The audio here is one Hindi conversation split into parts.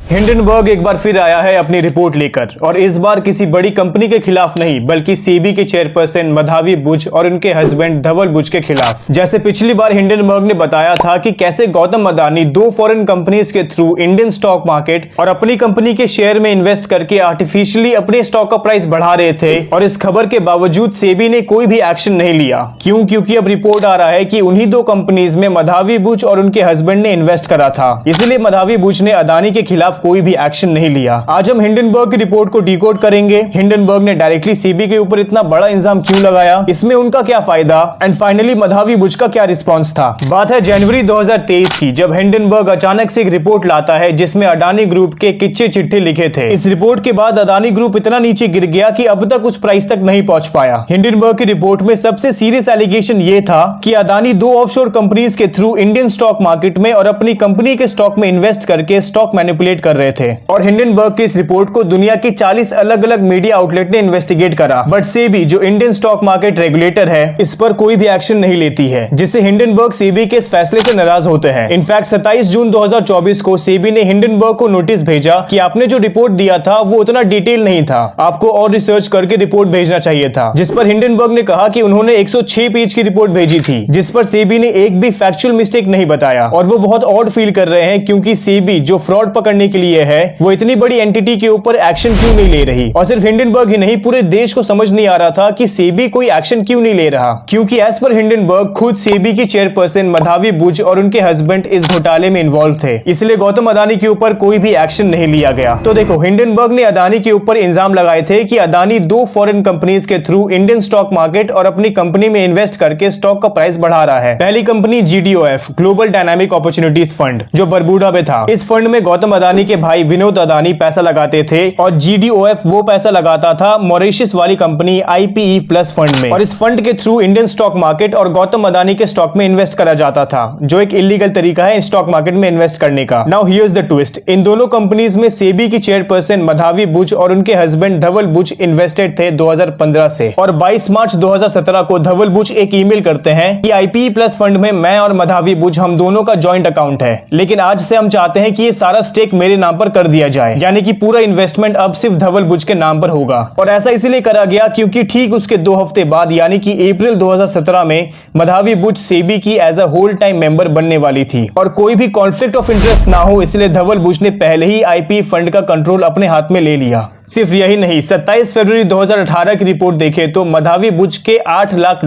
हिंडनबर्ग एक बार फिर आया है अपनी रिपोर्ट लेकर, और इस बार किसी बड़ी कंपनी के खिलाफ नहीं बल्कि सेबी के चेयरपर्सन मधावी बुच और उनके हस्बैंड धवल बुच के खिलाफ। जैसे पिछली बार हिंडनबर्ग ने बताया था कि कैसे गौतम अदानी दो फॉरेन कंपनीज के थ्रू इंडियन स्टॉक मार्केट और अपनी कंपनी के शेयर में इन्वेस्ट करके आर्टिफिशियली अपने स्टॉक का प्राइस बढ़ा रहे थे, और इस खबर के बावजूद सेबी ने कोई भी एक्शन नहीं लिया। क्योंकि अब रिपोर्ट आ रहा है कि उन्हीं दो कंपनीज में मधावी बुच और उनके हस्बैंड ने इन्वेस्ट करा था, इसलिए मधावी बुच ने अदानी के खिलाफ कोई भी एक्शन नहीं लिया। आज हम हिंडनबर्ग की रिपोर्ट को डिकोड करेंगे। हिंडनबर्ग ने डायरेक्टली सेबी के ऊपर इतना बड़ा इल्जाम क्यों लगाया, इसमें उनका क्या फायदा, एंड फाइनली मधावी बुच का क्या रिस्पॉन्स था। बात है जनवरी 2023 की, जब हिंडनबर्ग अचानक से एक रिपोर्ट लाता है जिसमें अडानी ग्रुप के किच्चे चिट्ठे लिखे थे। इस रिपोर्ट के बाद अदानी ग्रुप इतना नीचे गिर गया कि अब तक उस प्राइस तक नहीं पहुंच पाया। हिंडनबर्ग की रिपोर्ट में सबसे सीरियस एलिगेशन यह था कि अदानी दो ऑफशोर कंपनीज के थ्रू इंडियन स्टॉक मार्केट में और अपनी कंपनी के स्टॉक में इन्वेस्ट करके स्टॉक मैनिपुलेट कर रहे थे। और हिंडनबर्ग की इस रिपोर्ट को दुनिया की 40 अलग अलग मीडिया आउटलेट ने इन्वेस्टिगेट करा, बट सेबी जो इंडियन स्टॉक मार्केट रेगुलेटर है इस पर कोई भी एक्शन नहीं लेती है, जिससे हिंडनबर्ग सेबी के इस फैसले से नाराज होते हैं। इनफैक्ट 27 जून 2024 को सेबी ने हिंडनबर्ग को नोटिस भेजा कि आपने जो रिपोर्ट दिया था वो उतना डिटेल नहीं था, आपको और रिसर्च करके रिपोर्ट भेजना चाहिए था। जिस पर हिंडनबर्ग ने कहा कि उन्होंने 106 पेज की रिपोर्ट भेजी थी, जिस पर सेबी ने एक भी फैक्चुअल मिस्टेक नहीं बताया, और वो बहुत ऑड फील कर रहे हैं क्योंकि सेबी जो फ्रॉड पकड़ने के लिए है वो इतनी बड़ी एंटिटी के ऊपर एक्शन क्यों नहीं ले रही। और सिर्फ हिंडनबर्ग ही नहीं, पूरे देश को समझ नहीं आ रहा था कि सेबी कोई एक्शन क्यों नहीं ले रहा, क्योंकि एज पर हिंडनबर्ग खुद सेबी की चेयरपर्सन मधावी बुच और उनके हस्बैंड इस घोटाले में इन्वॉल्व थे, इसलिए गौतम अदानी के ऊपर कोई भी एक्शन नहीं लिया गया। तो देखो, हिंडनबर्ग ने अदानी के ऊपर इल्जाम लगाए थे कि अदानी दो फॉरेन कंपनीज के थ्रू इंडियन स्टॉक मार्केट और अपनी कंपनी में इन्वेस्ट करके स्टॉक का प्राइस बढ़ा रहा है। पहली company GDOF global dynamic opportunities fund, जो बरबुडा में था। इस फंड में गौतम अदानी के भाई विनोद अदानी पैसा लगाते थे, और GDOF वो पैसा लगाता था मॉरिशस वाली कंपनी IPE प्लस फंड में, और इस फंड के थ्रू इंडियन स्टॉक मार्केट और गौतम अदानी के स्टॉक में इन्वेस्ट करा जाता था, जो एक इलीगल तरीका है स्टॉक मार्केट में इन्वेस्ट करने का। नाउ हियर्स द ट्विस्ट, इन दोनों कंपनीज में सेबी की चेयरपर्सन मधावी बुच और उनके हस्बैंड धवल बुच इन्वेस्टेड थे 2015 से, और 22 मार्च 2017 को धवल बुच एक ईमेल करते हैं कि IPE प्लस फंड में मैं और मधावी बुच हम दोनों का जॉइंट अकाउंट है, लेकिन आज से हम चाहते हैं कि ये सारा स्टेक मेरे नाम पर कर दिया जाए, यानी कि पूरा इन्वेस्टमेंट अब सिर्फ धवल बुच के नाम पर होगा। और ऐसा इसलिए करा गया क्योंकि ठीक उसके 2 हफ्ते बाद यानी कि अप्रैल 2017 में मधावी बुच सेबी की as a whole time member बनने वाली थी, और कोई भी कॉन्फ्लिक्ट ऑफ इंटरेस्ट ना हो इसलिए धवल बुच ने पहले ही IPE फंड का कंट्रोल अपने हाथ में ले लिया। सिर्फ यही नहीं, 27 फरवरी 2018 की रिपोर्ट देखें तो मधावी बुच के $8 लाख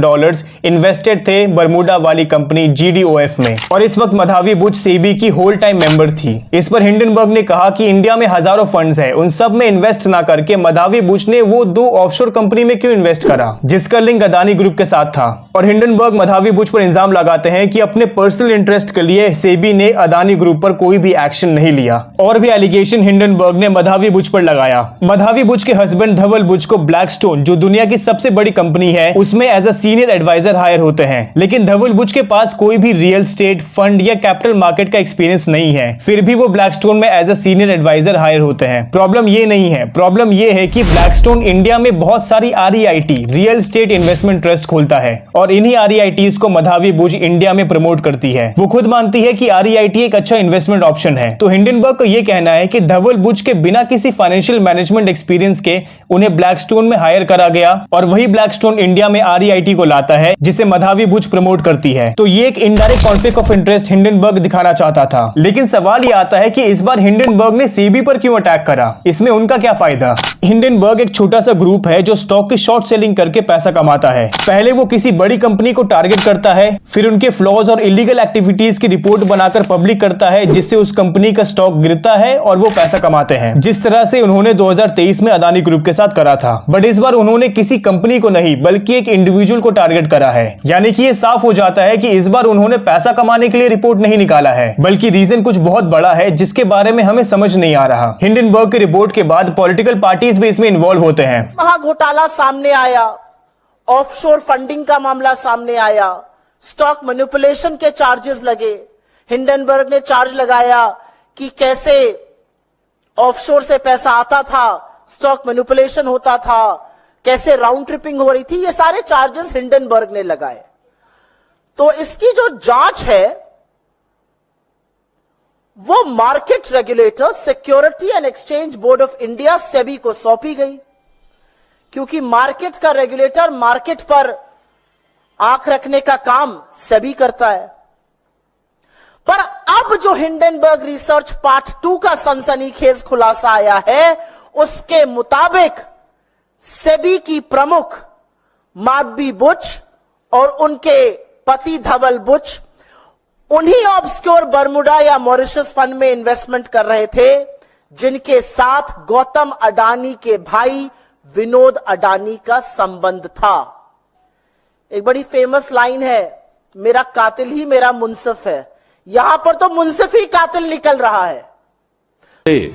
इन्वेस्टेड थे बरमूडा वाली कंपनी GDOF में, और इस वक्त मधावी बुच सेबी की होल टाइम मेंबर थी। इस पर हिंडनबर्ग ने कहा कि इंडिया में हजारों फंड्स हैं, उन सब में इन्वेस्ट ना करके मधावी बुच ने वो दो ऑफशोर कंपनी में क्यों इन्वेस्ट करा जिसका लिंक अदानी ग्रुप के साथ था। और हिंडनबर्ग मधावी बुच पर इल्जाम लगाते हैं कि अपने पर्सनल इंटरेस्ट के लिए सेबी ने अदानी ग्रुप पर कोई भी एक्शन नहीं लिया। और भी एलिगेशन हिंडनबर्ग ने मधावी बुच पर लगाया। मधावी बुच के हस्बैंड धवल बुच को ब्लैकस्टोन, जो दुनिया की सबसे बड़ी कंपनी है, उसमें as a senior adviser hire होते हैं, लेकिन धवल बुच के पास कोई भी रियल स्टेट फंड या कैपिटल मार्केट का एक्सपीरियंस नहीं है, फिर भी वो ब्लैकस्टोन में as a senior adviser hire होते हैं। प्रॉब्लम ये नहीं है, प्रॉब्लम ये है कि ब्लैकस्टोन इंडिया में बहुत सारी REIT real estate investment trust खोलता है, और इन्हीं REITs को मधावी बुच इंडिया में प्रमोट करती है। वो खुद मानती है कि REIT एक अच्छा इन्वेस्टमेंट ऑप्शन है। तो हिंडनबर्ग को यह कहना है कि धवल बुच के बिना किसी फाइनेंशियल मैनेजमेंट एक्सपीरियंस के उन्हें ब्लैकस्टोन में हायर करा गया, और वही ब्लैकस्टोन इंडिया में REIT को लाता है जिसे मधावी बुच प्रमोट करती है। तो ये एक indirect conflict of interest Hindenburg दिखाना चाहता था। लेकिन सवाल यह आता है कि इस बार हिंडनबर्ग ने सेबी पर क्यों अटैक करा, इसमें उनका क्या फायदा। हिंडनबर्ग एक छोटा सा ग्रुप है जो स्टॉक की शॉर्ट सेलिंग करके पैसा कमाता है। पहले वो किसी बड़ी कंपनी को टारगेट करता है, फिर उनके फ्लॉज और इलीगल एक्टिविटीज की रिपोर्ट बनाकर पब्लिक करता है, जिससे उस कंपनी का स्टॉक गिरता है और वो पैसा कमाते हैं, जिस तरह से उन्होंने 2023 में अदानी ग्रुप के साथ करा था। बट इस बार उन्होंने किसी कंपनी को नहीं बल्कि एक इंडिविजुअल को टारगेट करा है, यानी कि ये साफ हो जाता है कि इस बार उन्होंने पैसा कमाने के लिए रिपोर्ट नहीं निकाला है, बल्कि रीजन कुछ बहुत बड़ा है जिसके बारे में हमें समझ नहीं आ रहा। हिंडनबर्ग की रिपोर्ट के बाद पॉलिटिकल पार्टीज भी इसमें इन्वॉल्व होते हैं। महाघोटाला सामने आया, ऑफशोर फंडिंग का मामला सामने आया, स्टॉक मैनिपुलेशन के चार्जेस लगे। हिंडनबर्ग ने चार्ज लगाया कि कैसे ऑफशोर से पैसा आता था, स्टॉक मैनिपुलेशन होता था, कैसे राउंड ट्रिपिंग हो रही थी। ये सारे चार्जेस हिंडनबर्ग ने लगाए। तो इसकी जो जांच है वो market regulator security and exchange board of India SEBI को सौंपी गई, क्योंकि मार्केट का रेगुलेटर मार्केट पर आंख रखने का काम सेबी करता है। पर अब जो हिंडनबर्ग रिसर्च पार्ट 2 का सनसनीखेज खुलासा आया है, उसके मुताबिक सेबी की प्रमुख माधवी बुच और उनके पति धवल बुच उन्हीं ऑब्सक्योर बर्मुडा या मॉरिशस फंड में इन्वेस्टमेंट कर रहे थे, जिनके साथ गौतम अडानी के भाई विनोद अडानी का संबंध था। एक बड़ी फेमस लाइन है, मेरा कातिल ही मेरा मुंसिफ है। यहां पर तो मुंसिफ ही कातिल निकल रहा है।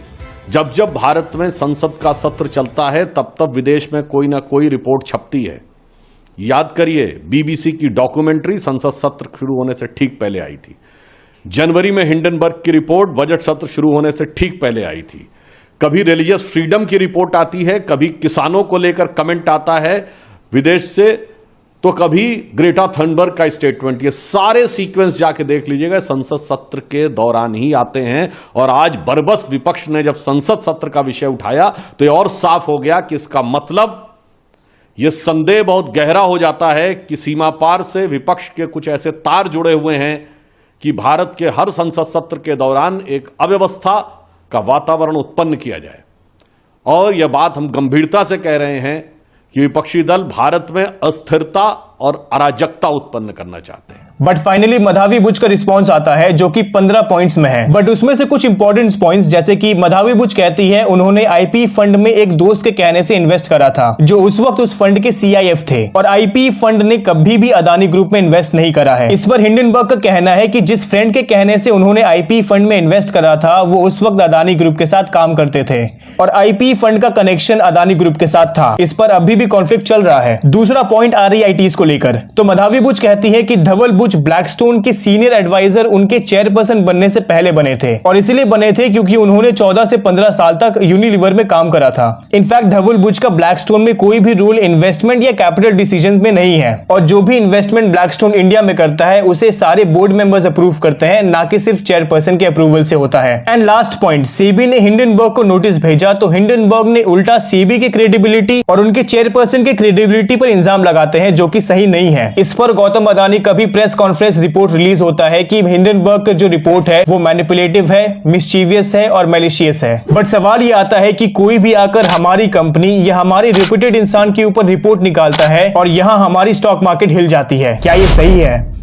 जब जब भारत में संसद का सत्र चलता है, तब तब विदेश में कोई ना कोई रिपोर्ट छपती है। याद करिए, बीबीसी की डॉक्यूमेंट्री संसद सत्र शुरू होने से ठीक पहले आई थी। जनवरी में हिंडनबर्ग की रिपोर्ट बजट सत्र शुरू होने से ठीक पहले आई थी। कभी रिलीजियस फ्रीडम की रिपोर्ट आती है, कभी किसानों को लेकर कमेंट आता है विदेश से, तो कभी ग्रेटा थनबर्ग का स्टेटमेंट। ये सारे सीक्वेंस जाके देख लीजिएगा, संसद सत्र के दौरान ही आते हैं। और आज बरबस विपक्ष ने जब संसद सत्र का विषय उठाया तो ये और साफ हो गया कि इसका मतलब यह संदेह बहुत गहरा हो जाता है कि सीमा पार से विपक्ष के कुछ ऐसे तार जुड़े हुए हैं कि भारत के हर संसद सत्र के दौरान एक अव्यवस्था का वातावरण उत्पन्न किया जाए। और यह बात हम गंभीरता से कह रहे हैं कि विपक्षी दल भारत में अस्थिरता और अराजकता उत्पन्न करना चाहते हैं। बट फाइनली मधावी बुच का रिस्पॉन्स आता है जो कि 15 पॉइंट्स में है। बट उसमें से कुछ इंपॉर्टेंट पॉइंट्स, जैसे कि मधावी बुच कहती है उन्होंने आईपी फंड में एक दोस्त के कहने से इन्वेस्ट करा था, जो उस वक्त उस फंड के सीआईएफ थे, और आईपी फंड ने कभी भी अदानी ग्रुप में इन्वेस्ट नहीं करा है। इस पर हिंडनबर्ग का कहना है कि जिस फ्रेंड के कहने से उन्होंने आईपी फंड में इन्वेस्ट करा था, वो उस वक्त अदानी ग्रुप के साथ काम करते थे और आईपी फंड का कनेक्शन अदानी ग्रुप के साथ था। इस पर अभी भी कॉन्फ्लिक्ट चल रहा है। दूसरा पॉइंट आरईआईटीज को लेकर, तो मधावी बुच कहती है कि धवल बुच ब्लैकस्टोन के सीनियर एडवाइजर उनके चेयरपर्सन बनने से पहले बने थे, और इसलिए बने थे क्योंकि उन्होंने 14 से 15 साल तक यूनिलीवर में काम करा था। इनफैक्ट धवल बुच का ब्लैकस्टोन में कोई भी रोल इन्वेस्टमेंट या कैपिटल डिसीजंस में नहीं है, और जो भी इन्वेस्टमेंट ब्लैकस्टोन इंडिया में करता है उसे सारे बोर्ड मेंबर्स अप्रूव करते हैं, ना कि सिर्फ चेयरपर्सन के अप्रूवल से होता है। एंड लास्ट पॉइंट, सेबी ने हिंडनबर्ग को नोटिस भेजा तो हिंडनबर्ग ने उल्टा सेबी की क्रेडिबिलिटी और उनके चेयरपर्सन के क्रेडिबिलिटी पर इल्जाम लगाते हैं, जो कि सही नहीं है। इस पर गौतम अदानी का भी प्रेस कॉन्फ्रेंस रिपोर्ट रिलीज होता है कि हिंडनबर्ग का जो रिपोर्ट है वो मैनिपुलेटिव है, मिस्चीवियस है और मैलिशियस है। बट सवाल ये आता है कि कोई भी आकर हमारी कंपनी या हमारे रेप्यूटेड इंसान के ऊपर रिपोर्ट निकालता है और यहां हमारी स्टॉक मार्केट हिल जाती है, क्या ये सही है?